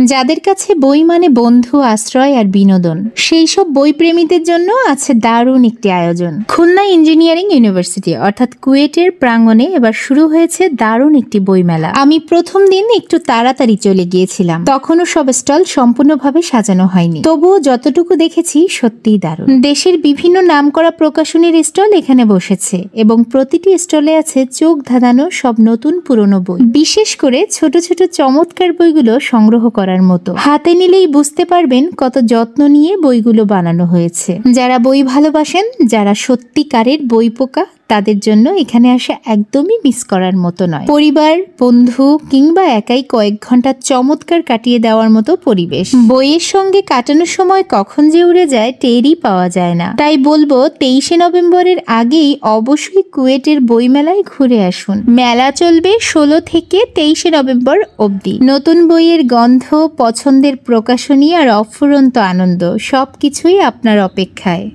যাদের কাছে বই মানে বন্ধু, আশ্রয় আর বিনোদন, সেই সব বই প্রেমীদের জন্য আছে দারুণ একটি আয়োজন। খুলনা ইঞ্জিনিয়ারিং ইউনিভার্সিটি অর্থাৎ কুয়েটের প্রাঙ্গণে এবার শুরু হয়েছে দারুণ একটি বইমেলা। আমি প্রথম দিন একটু তাড়াতাড়ি চলে গিয়েছিলাম, তখনও সব স্টল সম্পূর্ণভাবে সাজানো হয়নি, তবুও যতটুকু দেখেছি সত্যিই দারুণ। দেশের বিভিন্ন নামকরা প্রকাশনীর স্টল এখানে বসেছে এবং প্রতিটি স্টলে আছে চোখ ধাঁধানো সব নতুন পুরনো বই। বিশেষ করে ছোট ছোট চমৎকার বইগুলো সংগ্রহ করার মতো, হাতে নিলেই বুঝতে পারবেন কত যত্ন নিয়ে বইগুলো বানানো হয়েছে। যারা বই ভালোবাসেন, যারা সত্যিকারের বই পোকা, তাদের জন্য এখানে আসা একদমই মিস করার মতো নয়। পরিবার, বন্ধু কিংবা একাই কয়েক ঘন্টা চমৎকার কাটিয়ে দেওয়ার মতো পরিবেশ। বইয়ের সঙ্গে কাটানোর সময় কখন যে উড়ে যায় টেরই পাওয়া যায় না। তাই বলবো 23শে নভেম্বরের আগেই অবশ্যই কুয়েটের বইমেলায় ঘুরে আসুন। মেলা চলবে 16 থেকে 23শে নভেম্বর অবধি। নতুন বইয়ের গন্ধ, পছন্দের প্রকাশনী আর অফুরন্ত আনন্দ সবকিছুই আপনার অপেক্ষায়।